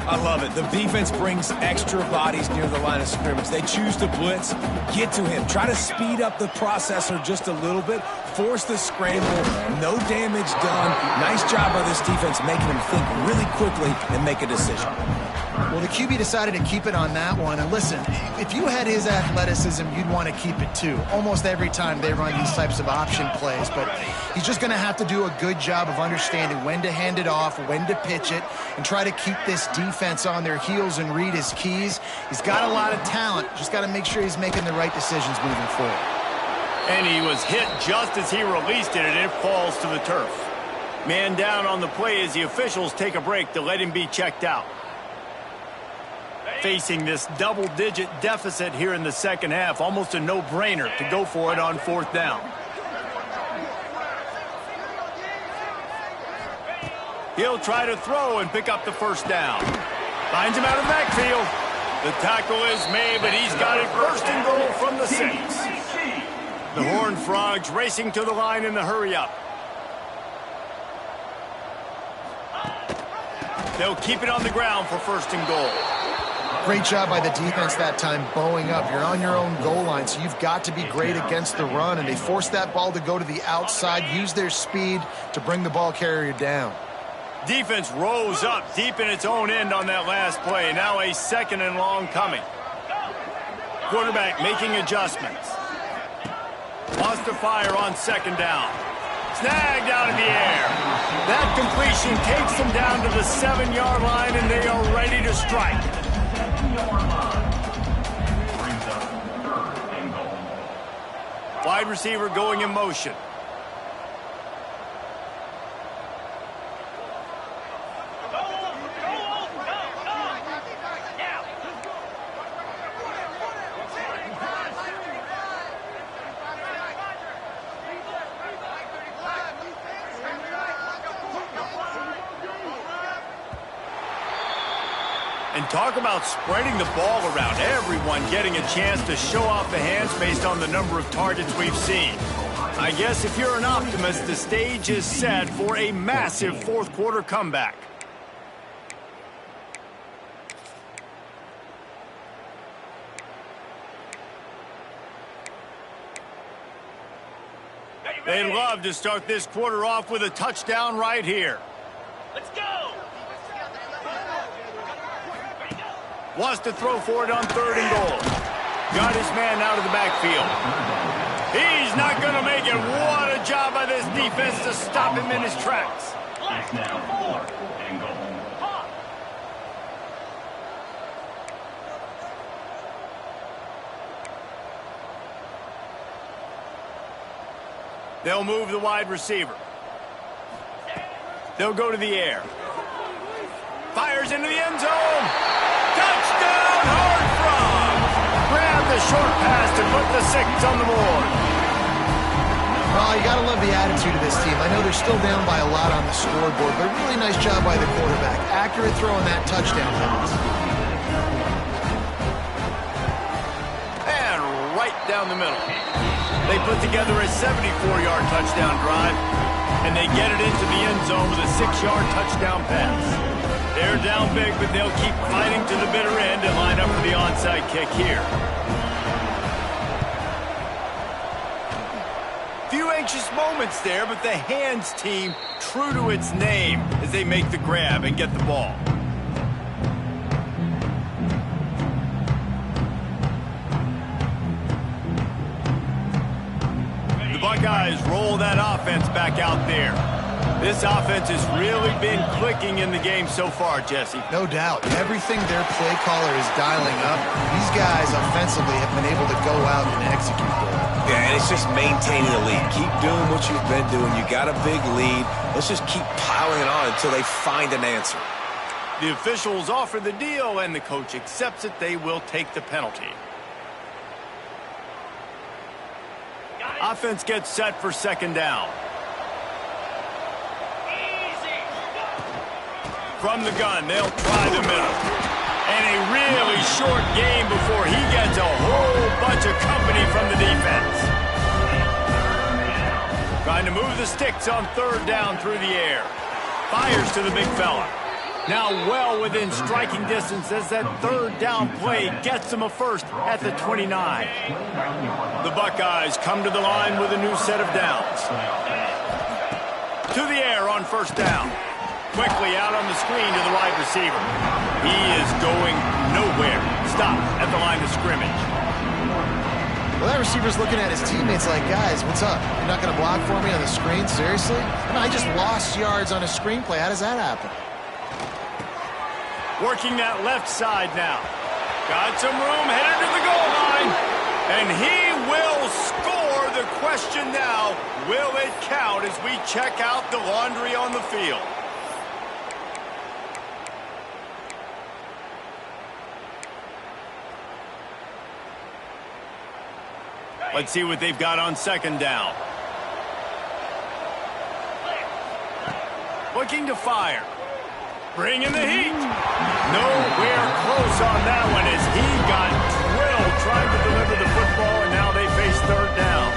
Speaker 3: I love it. The defense brings extra bodies near the line of scrimmage. They choose to blitz, get to him, try to speed up the processor just a little bit, force the scramble, no damage done. Nice job by this defense making him think really quickly and make a decision.
Speaker 2: Well, the QB decided to keep it on that one. And listen, if you had his athleticism, you'd want to keep it too. Almost every time they run these types of option plays. But he's just going to have to do a good job of understanding when to hand it off, when to pitch it, and try to keep this defense on their heels and read his keys. He's got a lot of talent. Just got to make sure he's making the right decisions moving forward.
Speaker 1: And he was hit just as he released it, and it falls to the turf. Man down on the play as the officials take a break to let him be checked out. Facing this double-digit deficit here in the second half, almost a no-brainer to go for it on fourth down. He'll try to throw and pick up the first down. Finds him out of the backfield. The tackle is made, but he's got it first and goal from the 6. The Horned Frogs racing to the line in the hurry-up. They'll keep it on the ground for first and goal.
Speaker 2: Great job by the defense that time, bowing up. You're on your own goal line, so you've got to be great against the run, and they forced that ball to go to the outside, use their speed to bring the ball carrier down.
Speaker 1: Defense rose up deep in its own end on that last play. Now a second and long coming. Quarterback making adjustments. Wants to fire on second down. Snagged out of the air. That completion takes them down to the 7-yard line, and they are ready to strike. Wide receiver going in motion. And talk about spreading the ball around. Everyone getting a chance to show off the hands based on the number of targets we've seen. I guess if you're an optimist, the stage is set for a massive fourth-quarter comeback. They'd love to start this quarter off with a touchdown right here.
Speaker 4: Let's go!
Speaker 1: Wants to throw for it on third and goal. Got his man out of the backfield. He's not going to make it. What a job by this defense to stop him in his tracks. They'll move the wide receiver. They'll go to the air. Fires into the end zone. Touchdown, Horned Frogs! Grab the short pass to put the 6 on the board.
Speaker 2: Well, you got to love the attitude of this team. I know they're still down by a lot on the scoreboard, but really nice job by the quarterback. Accurate throw on that touchdown pass.
Speaker 1: And right down the middle. They put together a 74-yard touchdown drive, and they get it into the end zone with a 6-yard touchdown pass. They're down big, but they'll keep fighting to the bitter end and line up for the onside kick here. Few anxious moments there, but the hands team true to its name as they make the grab and get the ball. The Buckeyes roll that offense back out there. This offense has really been clicking in the game so far, Jesse.
Speaker 2: No doubt. Everything their play caller is dialing up, these guys offensively have been able to go out and execute there.
Speaker 3: Yeah, and it's just maintaining the lead. Keep doing what you've been doing. You got a big lead. Let's just keep piling it on until they find an answer.
Speaker 1: The officials offer the deal, and the coach accepts it. They will take the penalty. Offense gets set for second down. From the gun, they'll try the middle. And a really short game before he gets a whole bunch of company from the defense. Trying to move the sticks on third down through the air. Fires to the big fella. Now well within striking distance as that third down play gets them a first at the 29. The Buckeyes come to the line with a new set of downs. To the air on first down. Quickly out on the screen to the wide receiver. He is going nowhere. Stop at the line of scrimmage.
Speaker 2: Well, that receiver's looking at his teammates like, guys, what's up? You're not going to block for me on the screen? Seriously? I mean, I just lost yards on a screenplay. How does that happen?
Speaker 1: Working that left side now. Got some room, headed to the goal line. And he will score. The question now, will it count as we check out the laundry on the field? Let's see what they've got on second down. Looking to fire. Bringing the heat. Nowhere close on that one as he got drilled trying to deliver the football, and now they face third down.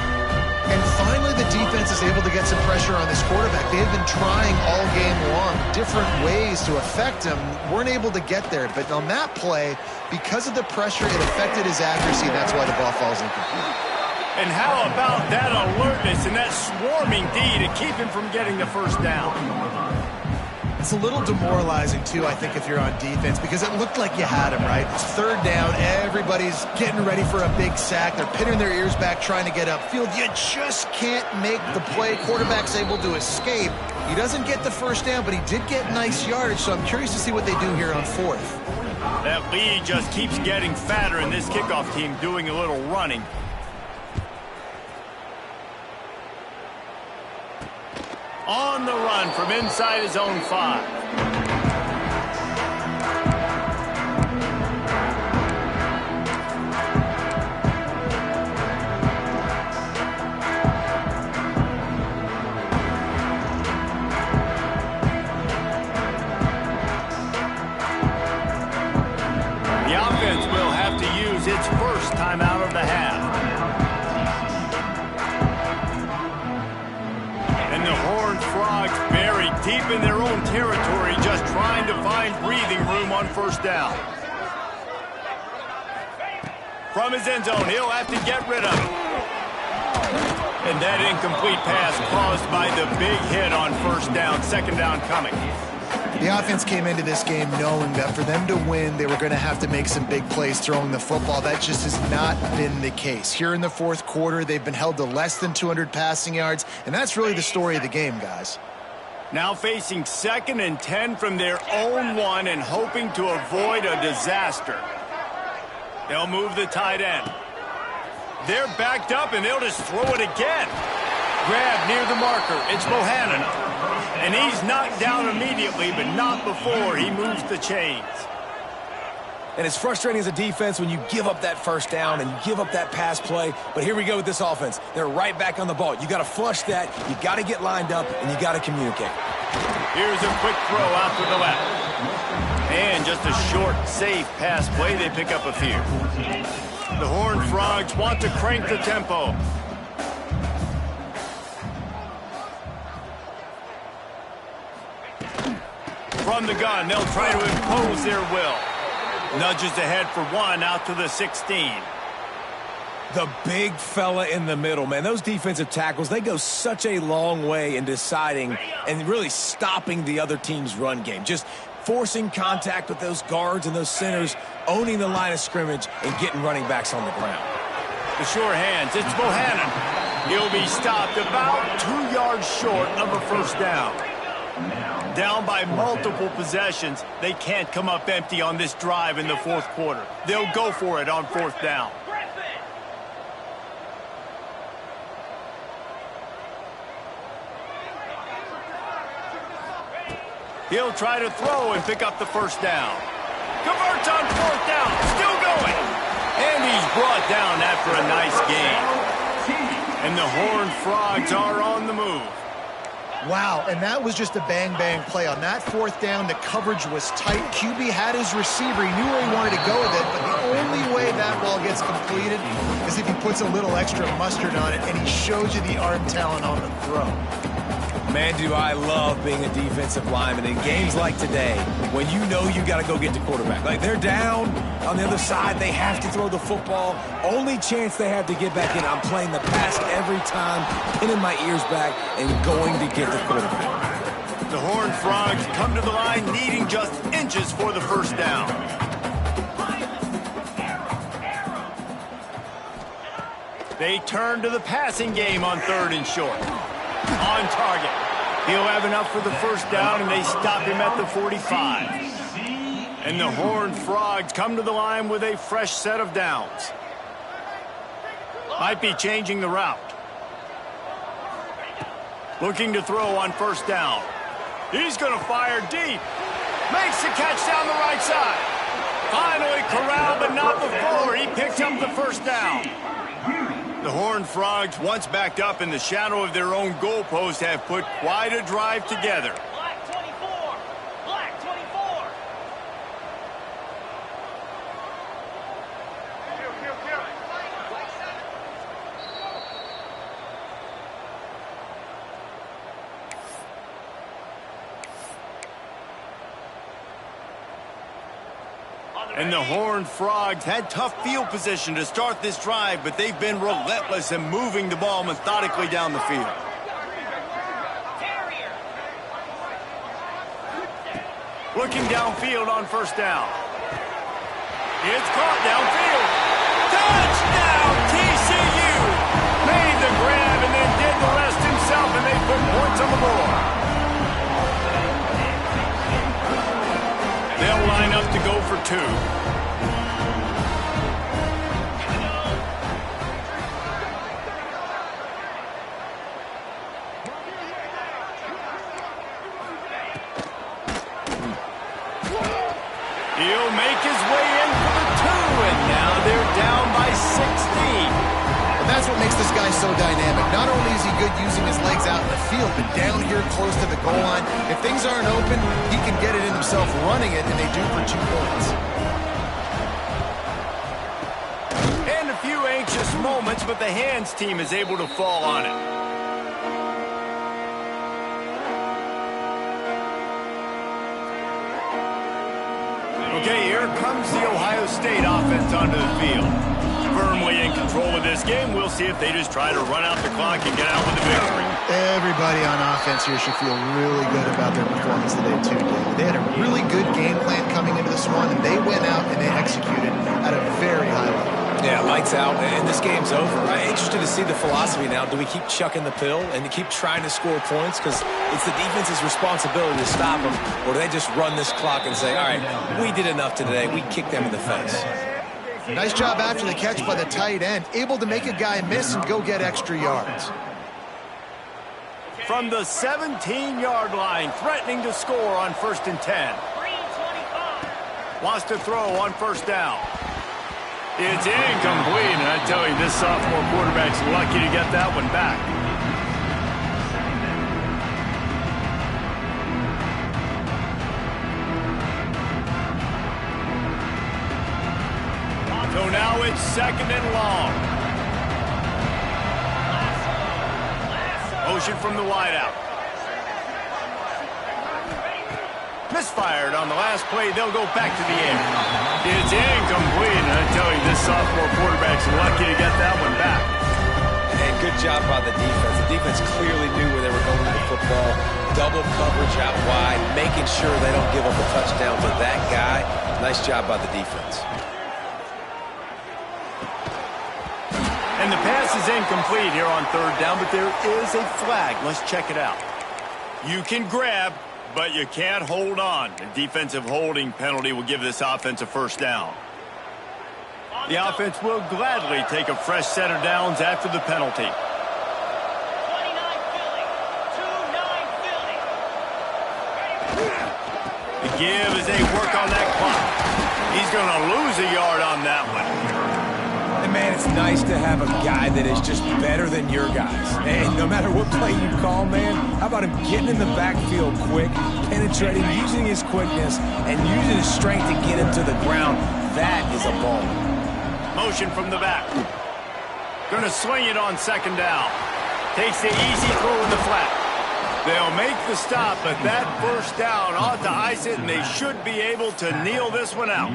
Speaker 2: And finally the defense is able to get some pressure on this quarterback. They've been trying all game long different ways to affect him. Weren't able to get there. But on that play, because of the pressure, it affected his accuracy, and that's why the ball falls incomplete.
Speaker 1: And how about that alertness and that swarming D to keep him from getting the first down?
Speaker 2: It's a little demoralizing, too, I think, if you're on defense, because it looked like you had him, right? It's third down. Everybody's getting ready for a big sack. They're pinning their ears back trying to get upfield. You just can't make the play. Quarterback's able to escape. He doesn't get the first down, but he did get nice yardage, so I'm curious to see what they do here on fourth.
Speaker 1: That lead just keeps getting fatter, and this kickoff team doing a little running. On the run from inside his own 5. The offense will have to use its first timeout of the half. And the Horned Frogs buried deep in their own territory, just trying to find breathing room on first down. From his end zone, he'll have to get rid of it. And that incomplete pass caused by the big hit on first down, second down coming.
Speaker 2: The offense came into this game knowing that for them to win, they were going to have to make some big plays throwing the football. That just has not been the case. Here in the fourth quarter, they've been held to less than 200 passing yards, and that's really the story of the game, guys.
Speaker 1: Now facing 2nd and 10 from their own 1 and hoping to avoid a disaster. They'll move the tight end. They're backed up, and they'll just throw it again. Grab near the marker. It's Bohannon. And he's knocked down immediately, but not before he moves the chains.
Speaker 3: And it's frustrating as a defense when you give up that first down and you give up that pass play. But here we go with this offense. They're right back on the ball. You got to flush that. You got to get lined up, and you got to communicate.
Speaker 1: Here's a quick throw out to the left. And just a short, safe pass play. They pick up a few. The Horned Frogs want to crank the tempo. From the gun, they'll try to impose their will. Nudges ahead for 1 out to the 16.
Speaker 3: The big fella in the middle, man. Those defensive tackles, they go such a long way in deciding and really stopping the other team's run game. Just forcing contact with those guards and those centers, owning the line of scrimmage, and getting running backs on the ground.
Speaker 1: The sure hands, it's Bohannon. He'll be stopped about 2 yards short of a first down. Down by multiple possessions, they can't come up empty on this drive in the fourth quarter. They'll go for it on fourth down. He'll try to throw and pick up the first down. Converts on fourth down, still going. And he's brought down after a nice gain. And the Horned Frogs are on the move.
Speaker 2: Wow, and that was just a bang-bang play. On that fourth down, the coverage was tight. QB had his receiver. He knew where he wanted to go with it, but the only way that ball gets completed is if he puts a little extra mustard on it, and he shows you the arm talent on the throw.
Speaker 3: Man, do I love being a defensive lineman in games like today when you know you got to go get the quarterback. Like, they're down on the other side. They have to throw the football. Only chance they have to get back in. I'm playing the pass every time, pinning my ears back, and going to get the quarterback.
Speaker 1: The Horned Frogs come to the line needing just inches for the first down. They turn to the passing game on 3rd and short. On target. He'll have enough for the first down, and they stop him at the 45. And the Horned Frogs come to the line with a fresh set of downs. Might be changing the route. Looking to throw on first down. He's going to fire deep. Makes the catch down the right side. Finally corralled, but not before. He picked up the first down. The Horned Frogs, once backed up in the shadow of their own goalpost, have put quite a drive together.
Speaker 5: Black 24. Black 24.
Speaker 1: And the Horned Frogs had tough field position to start this drive, but they've been relentless in moving the ball methodically down the field. Looking downfield on first down. It's caught downfield. Touchdown, TCU! Made the grab and then did the rest himself, and they put points on the board. They'll line up to go for 2. He'll make his way in for the 2, and now they're down by 16.
Speaker 2: And that's what makes this guy so dynamic. Not only is he good using his legs out in the field, but down here close to the goal line, if things aren't open, he can get it in himself running it, and they do for 2 points.
Speaker 1: And a few anxious moments, but the hands team is able to fall on it. Okay, here comes the Ohio State offense onto the field. Firmly in control of this game. We'll see if they just try to run out the clock and get out with the victory.
Speaker 2: Everybody on offense here should feel really good about their performance today, too, David. They had a really good game plan coming into this one, and they went out and they executed at a very high level.
Speaker 3: Yeah, lights out, and this game's over. I'm interested to see the philosophy now. Do we keep chucking the pill and keep trying to score points? Because it's the defense's responsibility to stop them. Or do they just run this clock and say, all right, we did enough today. We kicked them in the face.
Speaker 2: Nice job after the catch by the tight end. Able to make a guy miss and go get extra yards.
Speaker 1: From the 17-yard line, threatening to score on 1st and 10. Wants to throw on first down. It's incomplete, and I tell you, this sophomore quarterback's lucky to get that one back. So now it's 2nd and long. Motion from the wideout. Misfired on the last play. They'll go back to the air. It's incomplete, and I tell you, this sophomore quarterback's lucky to get that one back.
Speaker 3: And good job by the defense. The defense clearly knew where they were going with the football. Double coverage out wide, making sure they don't give up a touchdown to that guy. Nice job by the defense.
Speaker 1: And the pass is incomplete here on 3rd down, but there is a flag. Let's check it out. You can grab, but you can't hold on. The defensive holding penalty will give this offense a first down. The offense will gladly take a fresh set of downs after the penalty.
Speaker 5: 29 Philly. 2-9 Philly.
Speaker 1: The give as they work on that clock. He's going to lose a yard on that one.
Speaker 2: And
Speaker 3: man, it's nice to have a guy that is just better than your guys. And no matter what play you call, man, how about him getting in the backfield quick, penetrating, using his quickness, and using his strength to get him to the ground. That is a ball.
Speaker 1: Motion from the back. Going to swing it on second down. Takes the easy throw in the flat. They'll make the stop, but that first down ought to ice it, and they should be able to kneel this one out.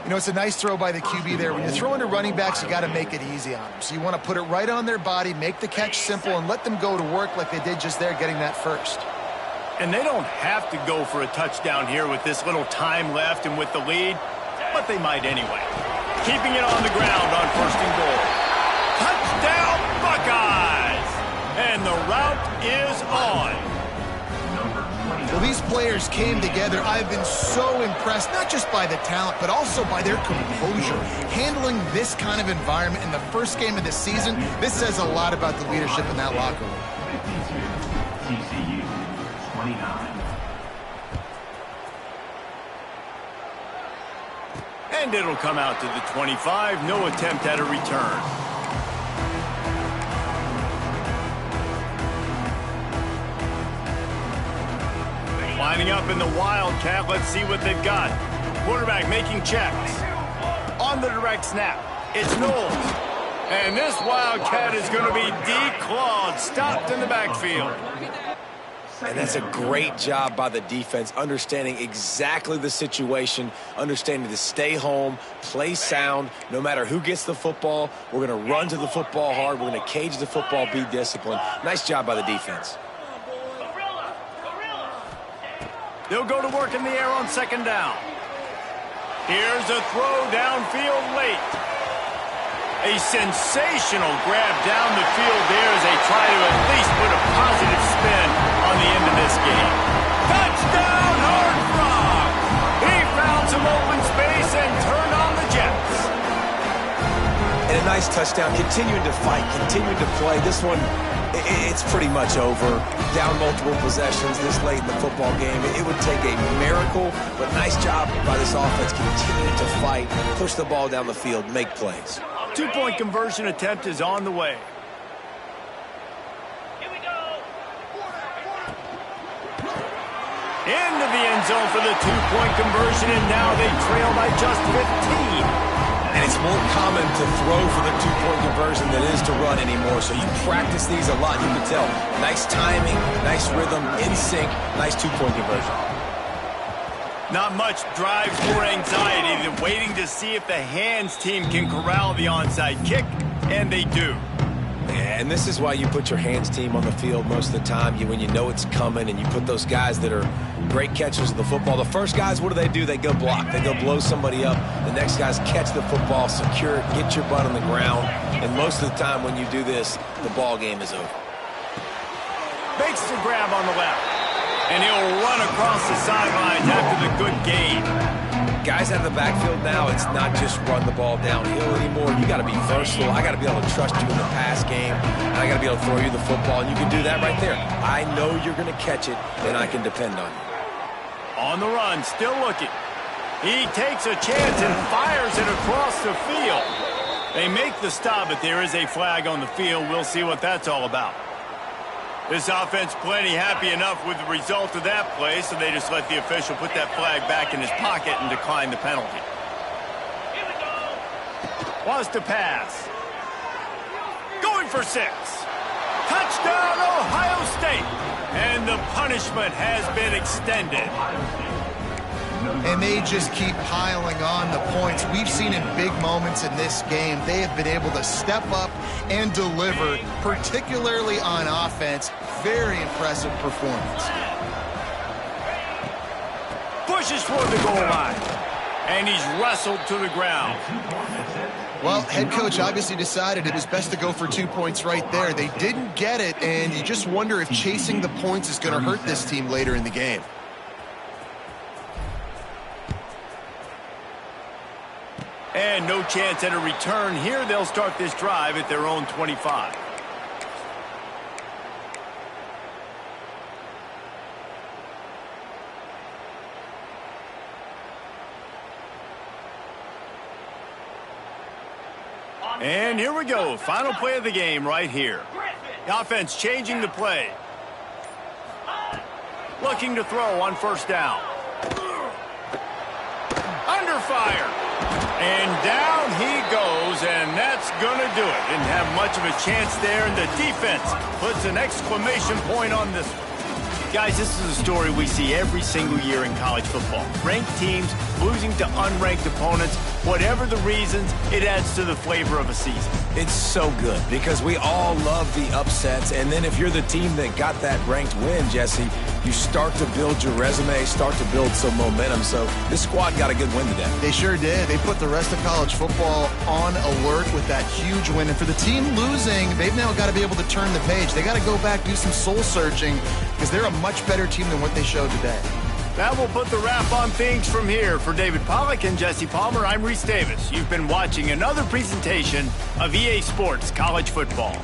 Speaker 2: You know, it's a nice throw by the QB there. When you're throwing to running backs, you got to make it easy on them. So you want to put it right on their body, make the catch simple, and let them go to work like they did just there, getting that first.
Speaker 1: And they don't have to go for a touchdown here with this little time left and with the lead, but they might anyway. Keeping it on the ground on first and goal. Touchdown, Buckeyes! And the route is on.
Speaker 2: Well, these players came together. I've been so impressed, not just by the talent, but also by their composure. Handling this kind of environment in the first game of the season, this says a lot about the leadership in that locker room.
Speaker 6: TCU 29.
Speaker 1: And it'll come out to the 25. No attempt at a return. Lining up in the Wildcat. Let's see what they've got. Quarterback making checks. On the direct snap, it's Knowles. And this Wildcat is going to be declawed, stopped in the backfield.
Speaker 3: And that's a great job by the defense, understanding exactly the situation, understanding to stay home, play sound. No matter who gets the football, we're going to run to the football hard. We're going to cage the football, be disciplined. Nice job by the defense.
Speaker 1: They'll go to work in the air on second down. Here's a throw downfield late. A sensational grab down the field there as they try to at least put a positive spin on the end of this game. Touchdown, Hard Frog! He found some open space and turned on the Jets.
Speaker 3: And a nice touchdown, continuing to fight, continuing to play. This one, it's pretty much over. Down multiple possessions this late in the football game. It would take a miracle, but nice job by this offense continuing to fight, push the ball down the field, make plays.
Speaker 1: Two-point conversion attempt is on the way.
Speaker 5: Here we go.
Speaker 1: Into the end zone for the two-point conversion, and now they trail by just 15.
Speaker 3: And it's more common to throw for the two-point conversion than it is to run anymore. So you practice these a lot. You can tell. Nice timing, nice rhythm, in sync, nice two-point conversion.
Speaker 1: Not much drives more anxiety than waiting to see if the hands team can corral the onside kick, and they do.
Speaker 3: And this is why you put your hands team on the field most of the time. When you know it's coming, and you put those guys that are great catchers of the football. The first guys, what do? They go block. They go blow somebody up. The next guys catch the football, secure it, get your butt on the ground. And most of the time when you do this, the ball game is over.
Speaker 1: Makes the grab on the left. And he'll run across the sidelines after the good gain.
Speaker 3: Guys out of the backfield now, it's not just run the ball downhill anymore. You got to be versatile. I got to be able to trust you in the pass game, and I got to be able to throw you the football, and you can do that right there. I know you're going to catch it, and I can depend on you.
Speaker 1: On the run, still looking. He takes a chance and fires it across the field. They make the stop, but there is a flag on the field. We'll see what that's all about. This offense plenty happy enough with the result of that play, so they just let the official put that flag back in his pocket and decline the penalty.
Speaker 5: Here we go.
Speaker 1: Wants to pass. Going for 6. Touchdown, Ohio State. And the punishment has been extended.
Speaker 2: And they just keep piling on the points. We've seen in big moments in this game, they have been able to step up and deliver, particularly on offense. Very impressive performance.
Speaker 1: Pushes toward the goal line. And he's wrestled to the ground.
Speaker 2: Well, head coach obviously decided it was best to go for 2 points right there. They didn't get it, and you just wonder if chasing the points is going to hurt this team later in the game.
Speaker 1: And no chance at a return here. They'll start this drive at their own 25. And here we go. Final play of the game right here. The offense changing the play. Looking to throw on first down. Under fire. And down he goes, and that's going to do it. Didn't have much of a chance there, and the defense puts an exclamation point on this one. Guys, this is a story we see every single year in college football. Ranked teams losing to unranked opponents. Whatever the reasons, it adds to the flavor of a season.
Speaker 3: It's so good because we all love the upsets, and then if you're the team that got that ranked win, Jesse, you start to build your resume, start to build some momentum. So this squad got a good win today.
Speaker 2: They sure did. They put the rest of college football on alert with that huge win. And for the team losing, they've now got to be able to turn the page. They got to go back, do some soul searching, because they're a much better team than what they showed today.
Speaker 1: That will put the wrap on things from here. For David Pollack and Jesse Palmer, I'm Reese Davis. You've been watching another presentation of EA Sports College Football.